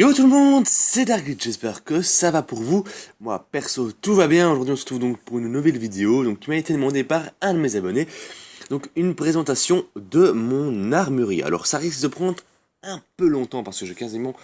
Yo tout le monde, c'est Darkgrid, j'espère que ça va pour vous. Moi perso tout va bien, aujourd'hui on se retrouve donc pour une nouvelle vidéo qui m'a été demandée par un de mes abonnés. Donc une présentation de mon armurerie. Alors ça risque de prendre un peu longtemps parce que j'ai quasiment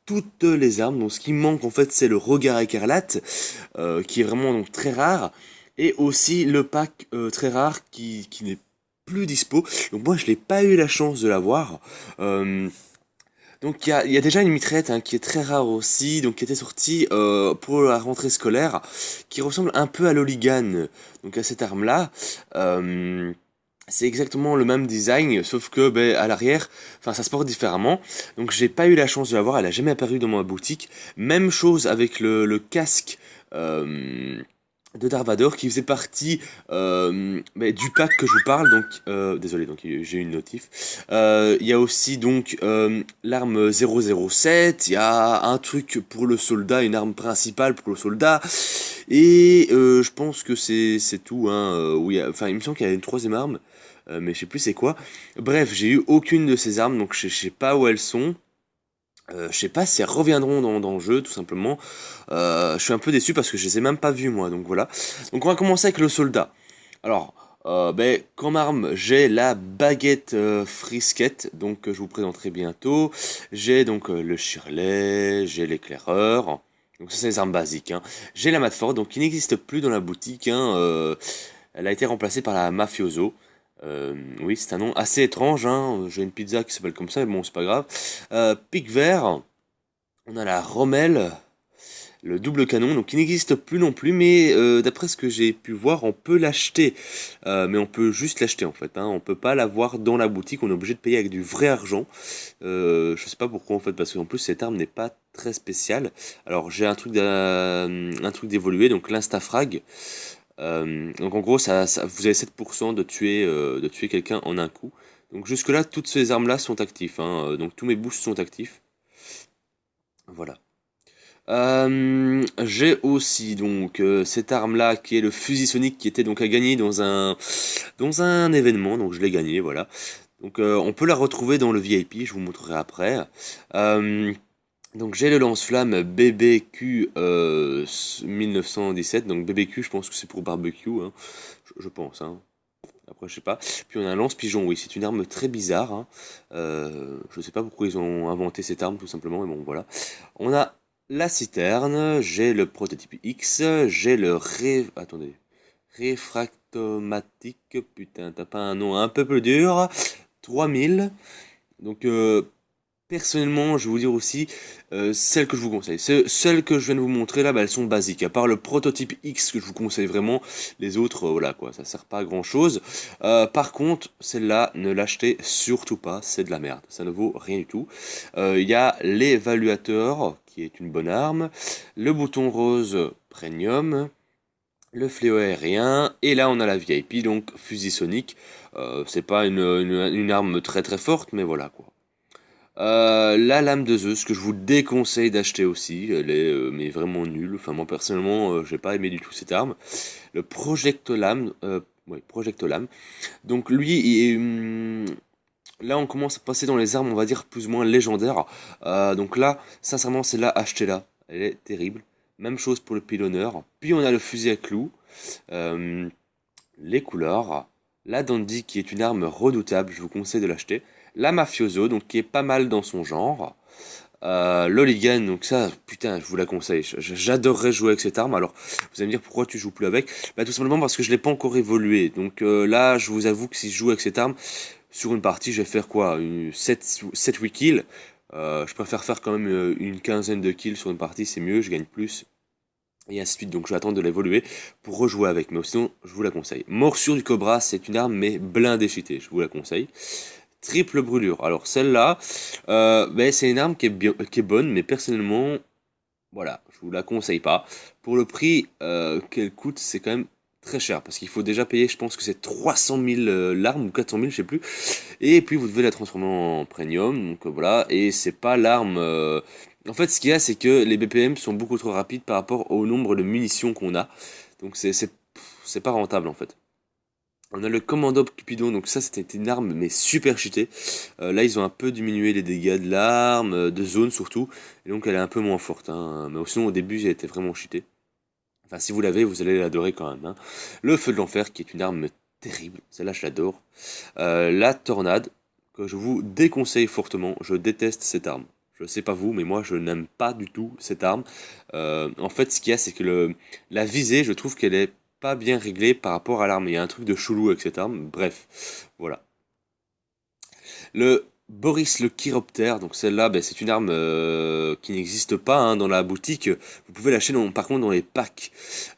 toutes les armes. Donc ce qui me manque en fait c'est le regard écarlate qui est vraiment donc très rare. Et aussi le pack très rare qui n'est plus dispo. Donc moi je n'ai pas eu la chance de l'avoir. Donc il y a déjà une mitraillette qui est très rare aussi, donc qui était sortie pour la rentrée scolaire, qui ressemble un peu à l'Hooligan, donc à cette arme-là. Euh, c'est exactement le même design, sauf que à l'arrière, enfin ça se porte différemment. Donc j'ai pas eu la chance de l'avoir, elle a jamais apparu dans ma boutique. Même chose avec le casque. De Darvador qui faisait partie du pack que je vous parle. Donc désolé, donc j'ai une notif. Il y a aussi donc l'arme 007, il y a un truc pour le soldat, une arme principale pour le soldat, et je pense que c'est tout, enfin il me semble qu'il y a une troisième arme, mais je sais plus c'est quoi. Bref, j'ai eu aucune de ces armes, donc je sais pas où elles sont. Je sais pas si elles reviendront dans le jeu, tout simplement. Je suis un peu déçu parce que je les ai même pas vues, moi, donc voilà. Donc on va commencer avec le soldat. Alors, comme arme, j'ai la baguette frisquette, donc je vous présenterai bientôt. J'ai donc le Shirley, j'ai l'éclaireur. Donc ça, c'est les armes basiques, hein. J'ai la Madford, donc qui n'existe plus dans la boutique, elle a été remplacée par la Mafioso. Oui, c'est un nom assez étrange, hein. J'ai une pizza qui s'appelle comme ça, mais bon, c'est pas grave. Pic vert, on a la Rommel, le double canon, donc qui n'existe plus non plus, mais d'après ce que j'ai pu voir, on peut l'acheter. Mais on peut juste l'acheter en fait, hein. On peut pas l'avoir dans la boutique, on est obligé de payer avec du vrai argent. Je sais pas pourquoi en fait, parce qu'en plus cette arme n'est pas très spéciale. Alors j'ai un truc d'évoluer, donc l'instafrag. Donc en gros, vous avez 7% de tuer quelqu'un en un coup. Donc jusque là, toutes ces armes-là sont actives, hein. Donc tous mes boosts sont actifs. Voilà. J'ai aussi donc cette arme-là qui est le fusil sonique qui était donc à gagner dans un événement. Donc je l'ai gagné, voilà. Donc on peut la retrouver dans le VIP, je vous montrerai après. Euh, donc j'ai le lance-flamme BBQ 1917. Donc BBQ, je pense que c'est pour barbecue, hein. Je pense, hein. Après, je sais pas. Puis on a un lance-pigeon, oui, c'est une arme très bizarre, hein. Je sais pas pourquoi ils ont inventé cette arme, tout simplement, mais bon, voilà. On a la citerne, j'ai le prototype X, j'ai le Attendez. Réfractomatique, putain, t'as pas un nom un peu plus dur. 3000. Donc, personnellement, je vais vous dire aussi, celles que je vous conseille. Celles que je viens de vous montrer là, elles sont basiques. À part le prototype X que je vous conseille vraiment, les autres, voilà quoi, ça sert pas à grand chose. Par contre, celle-là, ne l'achetez surtout pas, c'est de la merde. Ça ne vaut rien du tout. Il y a l'évaluateur, qui est une bonne arme, le bouton rose premium, le fléau aérien, et là on a la VIP, donc fusil sonique. C'est pas une arme très très forte, mais voilà quoi. La lame de Zeus que je vous déconseille d'acheter aussi, elle est mais vraiment nulle. Enfin moi personnellement j'ai pas aimé du tout cette arme. Le projectolame, ouais, projectolame. Donc lui, là on commence à passer dans les armes on va dire plus ou moins légendaires. Donc là sincèrement c'est là achetez-la, elle est terrible. Même chose pour le pilonneur. Puis on a le fusil à clous, euh, les couleurs, la Dandy qui est une arme redoutable, je vous conseille de l'acheter. La Mafioso, donc qui est pas mal dans son genre. L'Hooligan, donc ça, putain, je vous la conseille. J'adorerais jouer avec cette arme. Alors, vous allez me dire pourquoi tu joues plus avec. Bah, tout simplement parce que je l'ai pas encore évolué. Donc là, je vous avoue que si je joue avec cette arme, sur une partie, je vais faire quoi? 7-8 kills. Je préfère faire quand même une quinzaine de kills sur une partie, c'est mieux, je gagne plus et ainsi de suite. Donc je vais attendre de l'évoluer pour rejouer avec. Mais sinon, je vous la conseille. Morsure du Cobra, c'est une arme mais blindée cheatée. Je vous la conseille. Triple brûlure. Alors celle-là, c'est une arme qui est bonne, mais personnellement, voilà, je vous la conseille pas. Pour le prix qu'elle coûte, c'est quand même très cher parce qu'il faut déjà payer, je pense que c'est 300 000 l'arme ou 400 000, je sais plus. Et puis vous devez la transformer en premium, donc voilà. Et c'est pas l'arme. En fait, ce qu'il y a, c'est que les BPM sont beaucoup trop rapides par rapport au nombre de munitions qu'on a. Donc c'est pas rentable en fait. On a le Commando Cupidon, donc ça c'était une arme mais super cheatée. Là ils ont un peu diminué les dégâts de l'arme, de zone surtout, et donc elle est un peu moins forte, hein. Mais sinon au début elle était vraiment cheatée. Enfin si vous l'avez vous allez l'adorer quand même, hein. Le Feu de l'Enfer qui est une arme terrible, celle-là je l'adore. La Tornade, que je vous déconseille fortement, je déteste cette arme. Je sais pas vous, mais moi je n'aime pas du tout cette arme. En fait, ce qu'il y a, c'est que la visée, je trouve qu'elle est pas bien réglée par rapport à l'arme. Il y a un truc de chelou avec cette arme. Bref, voilà. Le Boris le Chiroptère, donc celle-là, ben, c'est une arme qui n'existe pas hein, dans la boutique. Vous pouvez l'acheter par contre dans les packs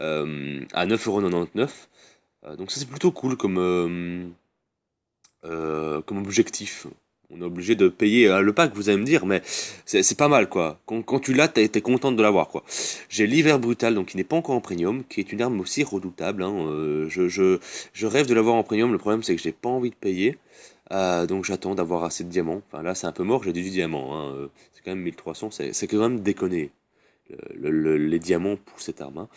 à 9,99 €. Donc ça c'est plutôt cool comme objectif. On est obligé de payer le pack, vous allez me dire, mais c'est pas mal quoi. Quand tu l'as, t'es contente de l'avoir quoi. J'ai l'hiver brutal, donc qui n'est pas encore en premium, qui est une arme aussi redoutable, hein. Je rêve de l'avoir en premium, le problème c'est que j'ai pas envie de payer. Donc j'attends d'avoir assez de diamants. Enfin là c'est un peu mort, j'ai 18 diamants, hein. C'est quand même 1300, c'est quand même déconné. Les diamants pour cette arme, hein.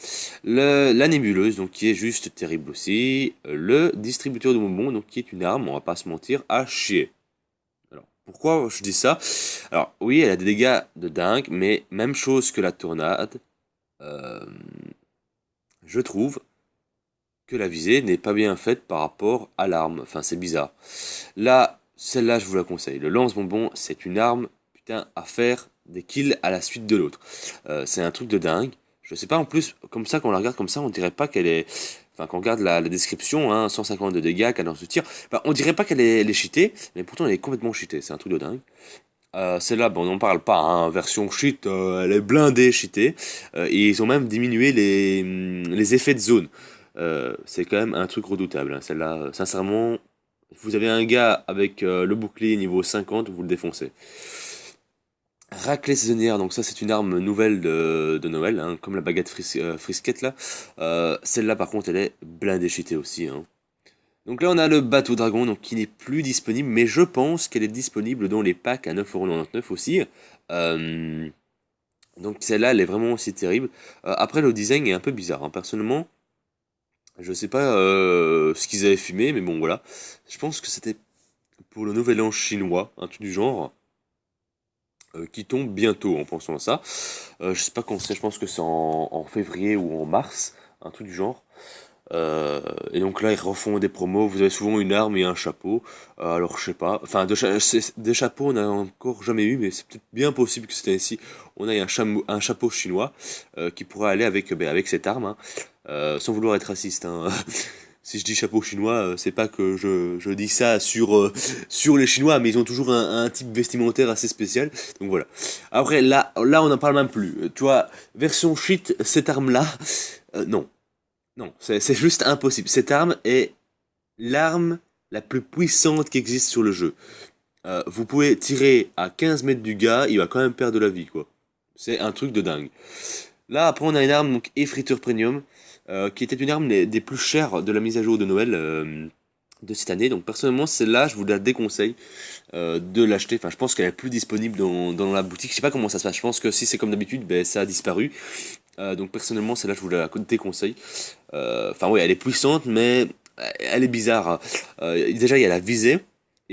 La nébuleuse, donc qui est juste terrible aussi. Le distributeur de bonbons, donc qui est une arme, on va pas se mentir, à chier. Alors, pourquoi je dis ça? Alors, oui, elle a des dégâts de dingue, mais même chose que la tornade, euh, je trouve que la visée n'est pas bien faite par rapport à l'arme. Enfin, c'est bizarre. Là, celle-là, je vous la conseille. Le lance-bonbon, c'est une arme, putain, à faire des kills à la suite de l'autre. C'est un truc de dingue. Je sais pas, en plus, comme ça, quand on la regarde comme ça, on dirait pas qu'elle est. Enfin, quand on regarde la description, hein, 150 de dégâts, cadence de tir, enfin, on dirait pas elle est cheatée, mais pourtant elle est complètement cheatée. C'est un truc de dingue. Celle-là, bon, on n'en parle pas, hein, version cheat, elle est blindée cheatée. Et ils ont même diminué les effets de zone. C'est quand même un truc redoutable, hein. Celle-là, sincèrement, vous avez un gars avec le bouclier niveau 50, vous le défoncez. Raclée saisonnière, donc ça c'est une arme nouvelle de Noël, hein, comme la baguette frisquette là. Celle-là par contre elle est blindée cheatée aussi, hein. Donc là on a le bateau dragon donc, qui n'est plus disponible, mais je pense qu'elle est disponible dans les packs à 9,99 € aussi. Euh, donc celle-là elle est vraiment aussi terrible. Après le design est un peu bizarre, hein. Personnellement, je sais pas ce qu'ils avaient fumé, mais bon voilà. Je pense que c'était pour le nouvel an chinois, un truc du genre. Qui tombe bientôt en pensant à ça. Je sais pas quand c'est, je pense que c'est en février ou en mars, un truc du genre. Et donc là, ils refont des promos. Vous avez souvent une arme et un chapeau. Alors, je sais pas. Enfin, des chapeaux, on a encore jamais eu, mais c'est peut-être bien possible que c'était ici. On a un chapeau chinois qui pourrait aller avec cette arme, hein. Sans vouloir être raciste, hein. Si je dis chapeau chinois, c'est pas que je dis ça sur les Chinois, mais ils ont toujours un type vestimentaire assez spécial. Donc voilà. Après, là on n'en parle même plus. Tu vois, version cheat, cette arme-là, non. Non, c'est juste impossible. Cette arme est l'arme la plus puissante qui existe sur le jeu. Vous pouvez tirer à 15 mètres du gars, il va quand même perdre de la vie, quoi. C'est un truc de dingue. Là, après, on a une arme, donc Effriteur Premium, qui était une arme des plus chères de la mise à jour de Noël de cette année. Donc, personnellement, celle-là, je vous la déconseille de l'acheter. Enfin, je pense qu'elle est plus disponible dans la boutique. Je sais pas comment ça se passe. Je pense que si c'est comme d'habitude, ben, ça a disparu. Donc, personnellement, celle-là, je vous la déconseille. Enfin, oui, elle est puissante, mais elle est bizarre. Déjà, il y a la visée.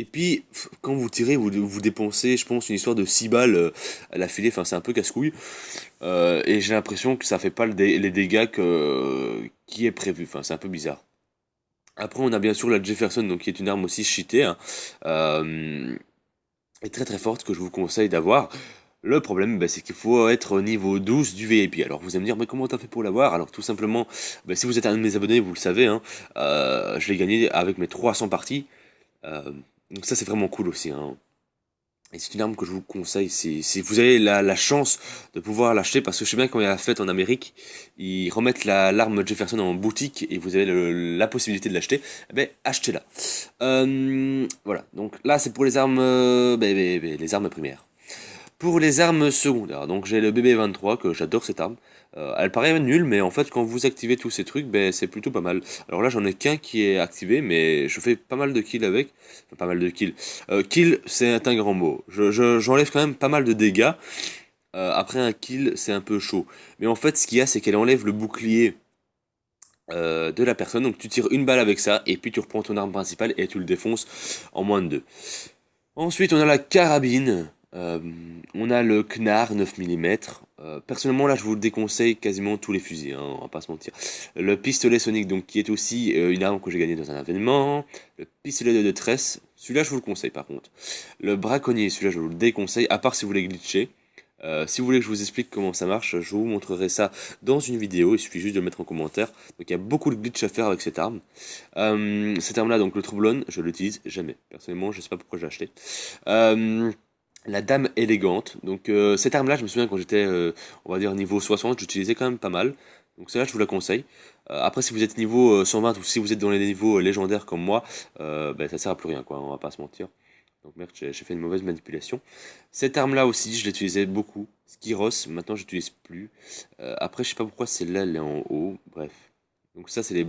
Et puis, quand vous tirez, vous dépensez, je pense, une histoire de 6 balles à la filée. Enfin, c'est un peu casse-couille. Et j'ai l'impression que ça fait pas les dégâts qui est prévu. Enfin, c'est un peu bizarre. Après, on a bien sûr la Jefferson, donc qui est une arme aussi cheatée, hein, euh, et très très forte que je vous conseille d'avoir. Le problème, bah, c'est qu'il faut être au niveau 12 du VIP. Alors vous allez me dire, mais comment t'as fait pour l'avoir? Alors tout simplement, bah, si vous êtes un de mes abonnés, vous le savez, hein, je l'ai gagné avec mes 300 parties. Euh, donc ça c'est vraiment cool aussi, hein. Et c'est une arme que je vous conseille si vous avez la chance de pouvoir l'acheter, parce que je sais bien quand il y a la fête en Amérique, ils remettent l'arme Jefferson en boutique et vous avez la possibilité de l'acheter, eh ben achetez-la. Voilà, donc là c'est pour les armes, les armes primaires. Pour les armes secondaires, donc j'ai le BB-23 que j'adore cette arme. Elle paraît nulle, mais en fait quand vous activez tous ces trucs, ben, c'est plutôt pas mal. Alors là j'en ai qu'un qui est activé, mais je fais pas mal de kills avec. Enfin, pas mal de kills. Kill, c'est un grand mot. J'enlève quand même pas mal de dégâts. Après un kill, c'est un peu chaud. Mais en fait ce qu'il y a, c'est qu'elle enlève le bouclier de la personne. Donc tu tires une balle avec ça, et puis tu reprends ton arme principale et tu le défonces en moins de 2. Ensuite, on a la carabine. On a le Knarr 9 mm. Personnellement, là, je vous le déconseille quasiment tous les fusils, hein, on va pas se mentir. Le pistolet sonique, donc, qui est aussi une arme que j'ai gagnée dans un événement. Le pistolet de tresse, celui-là, je vous le conseille par contre. Le braconnier, celui-là, je vous le déconseille, à part si vous voulez glitcher. Si vous voulez que je vous explique comment ça marche, je vous montrerai ça dans une vidéo, il suffit juste de le mettre en commentaire. Donc il y a beaucoup de glitch à faire avec cette arme. Cette arme-là, donc le troublon, je l'utilise jamais. Personnellement, je sais pas pourquoi j'ai acheté. Euh, la dame élégante, donc cette arme-là, je me souviens quand j'étais, on va dire, niveau 60, j'utilisais quand même pas mal. Donc celle-là, je vous la conseille. Après, si vous êtes niveau 120 ou si vous êtes dans les niveaux légendaires comme moi, ben, ça sert à plus rien, quoi, on va pas se mentir. Donc merde, j'ai fait une mauvaise manipulation. Cette arme-là aussi, je l'utilisais beaucoup. Skyros, maintenant j'utilise plus. Après, je sais pas pourquoi celle-là, elle est en haut. Bref. Donc ça, c'est les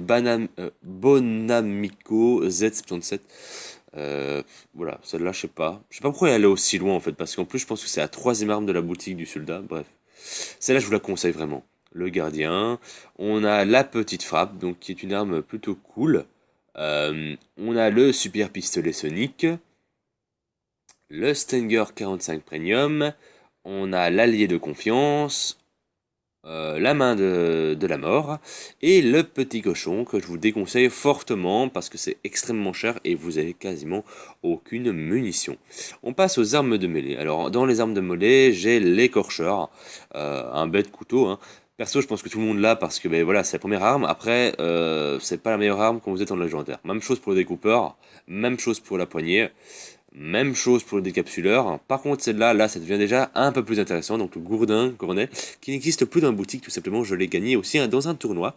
Bonamico Z77. Voilà, celle-là, je sais pas. Je sais pas pourquoi elle est aussi loin en fait, parce qu'en plus, je pense que c'est la troisième arme de la boutique du soldat. Bref. Celle-là, je vous la conseille vraiment. Le gardien. On a la petite frappe, donc qui est une arme plutôt cool. On a le super pistolet sonique, le Stinger 45 Premium, on a l'allié de confiance, la main de la mort, et le petit cochon que je vous déconseille fortement parce que c'est extrêmement cher et vous avez quasiment aucune munition. On passe aux armes de mêlée. Alors dans les armes de mêlée, j'ai l'écorcheur, un bête couteau, hein. Perso, je pense que tout le monde l'a parce que ben, voilà, c'est la première arme. Après, c'est pas la meilleure arme quand vous êtes en légendaire. Même chose pour le découpeur, même chose pour la poignée. Même chose pour le décapsuleur. Par contre, celle-là, là, ça devient déjà un peu plus intéressant. Donc, le gourdin, cornet, qui n'existe plus dans la boutique, tout simplement. Je l'ai gagné aussi hein, dans un tournoi.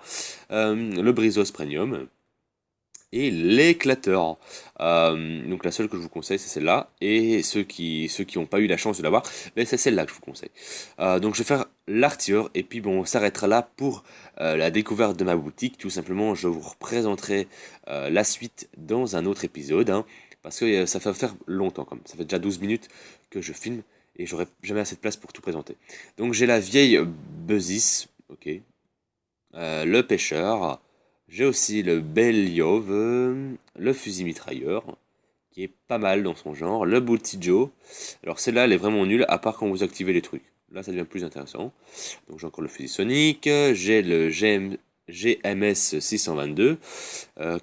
Le Brizos Premium. Et l'éclateur. Donc, la seule que je vous conseille, c'est celle-là. Et ceux qui n'ont pas eu la chance de l'avoir, ben, c'est celle-là que je vous conseille. Donc, je vais faire l'artilleur. Et puis, bon, on s'arrêtera là pour la découverte de ma boutique. Tout simplement, je vous représenterai la suite dans un autre épisode. Hein. Parce que ça fait faire longtemps comme. Ça fait déjà 12 minutes que je filme et j'aurai jamais assez de place pour tout présenter. Donc j'ai la vieille Buzis, ok. Le pêcheur. J'ai aussi le Beliov, le fusil mitrailleur, qui est pas mal dans son genre. Le Boulty Joe. Alors celle-là, elle est vraiment nulle, à part quand vous activez les trucs. Là, ça devient plus intéressant. Donc j'ai encore le fusil sonique. J'ai le GMS 622.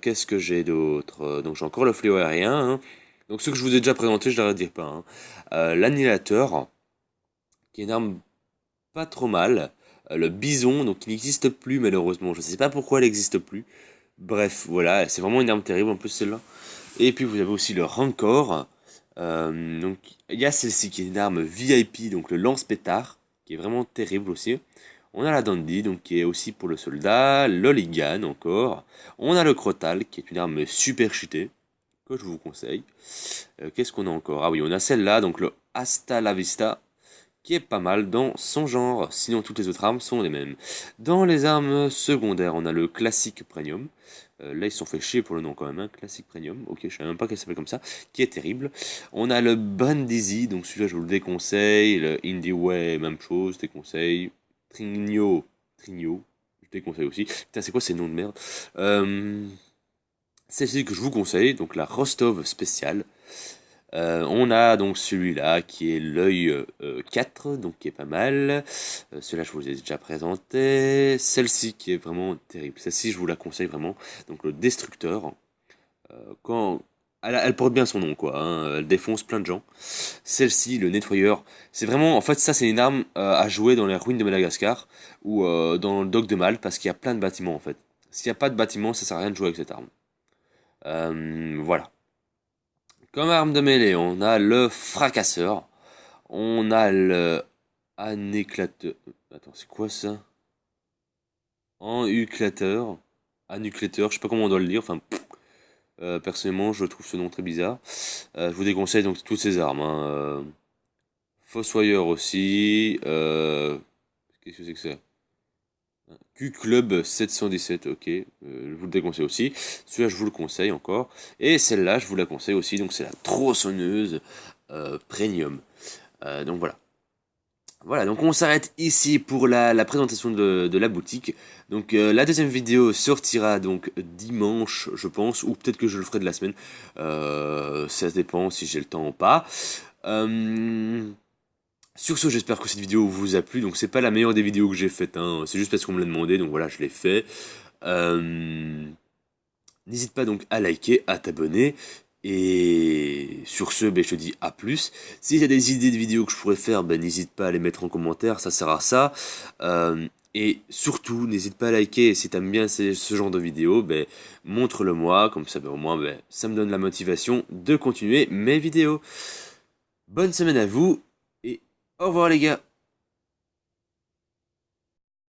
Qu'est-ce que j'ai d'autre? Donc j'ai encore le fléau aérien. Hein. Donc ce que je vous ai déjà présenté, je ne dire pas. Hein. L'annihilateur, qui est une arme pas trop mal. Le bison, donc qui n'existe plus malheureusement. Je ne sais pas pourquoi elle n'existe plus. Bref, voilà, c'est vraiment une arme terrible en plus celle-là. Et puis vous avez aussi le Rancor. Donc il y a celle-ci qui est une arme VIP, donc le lance-pétard, qui est vraiment terrible aussi. On a la Dandy, donc qui est aussi pour le soldat, l'Oligan encore. On a le Crotal, qui est une arme super cheatée, que je vous conseille. Qu'est-ce qu'on a encore? Ah oui, on a celle-là, donc le Hasta la Vista, qui est pas mal dans son genre, sinon toutes les autres armes sont les mêmes. Dans les armes secondaires, on a le classique premium. Là, ils se sont fait chier pour le nom quand même, hein. Classique premium, ok, je savais même pas qu'elle s'appelle comme ça, qui est terrible. On a le Brindisi, donc celui-là je vous le déconseille. Le Indie Way, même chose, déconseille. Trigno, je déconseille aussi. Putain, c'est quoi ces noms de merde? Celle-ci que je vous conseille, donc la Rostov spéciale. On a donc celui-là qui est l'œil 4, donc qui est pas mal. Celui-là, je vous ai déjà présenté. Celle-ci qui est vraiment terrible. Celle-ci, je vous la conseille vraiment. Donc le destructeur. Quand elle porte bien son nom, quoi. Hein, elle défonce plein de gens. Celle-ci, le nettoyeur. C'est vraiment, en fait, ça, c'est une arme à jouer dans les ruines de Madagascar ou dans le dock de Malte parce qu'il y a plein de bâtiments, en fait. S'il n'y a pas de bâtiments, ça sert à rien de jouer avec cette arme. Voilà. Comme arme de mêlée, on a le fracasseur. On a le anéclateur. Attends, c'est quoi ça? Enuclateur. Anucléateur, je sais pas comment on doit le dire. Enfin, personnellement, je trouve ce nom très bizarre. Je vous déconseille donc toutes ces armes. Hein. Fossoyeur aussi. Qu'est-ce que c'est que ça? Q-Club 717, ok. Je vous le déconseille aussi. Celui-là, je vous le conseille encore. Et celle-là, je vous la conseille aussi. Donc, c'est la tronçonneuse premium. Donc voilà. Voilà, donc on s'arrête ici pour la présentation de la boutique. Donc la deuxième vidéo sortira donc dimanche, je pense, ou peut-être que je le ferai de la semaine. Ça dépend si j'ai le temps ou pas. Euh, Sur ce, j'espère que cette vidéo vous a plu. Donc c'est pas la meilleure des vidéos que j'ai faites, hein. C'est juste parce qu'on me l'a demandé, donc voilà, je l'ai fait. Euh, N'hésite pas donc à liker, à t'abonner. Et sur ce, ben, je te dis à plus. Si tu as des idées de vidéos que je pourrais faire, ben, n'hésite pas à les mettre en commentaire, ça sert à ça. Et surtout, n'hésite pas à liker. Si tu aimes bien ce genre de vidéos, ben, montre-le moi. Comme ça, ben, au moins, ben, ça me donne la motivation de continuer mes vidéos. Bonne semaine à vous et au revoir les gars.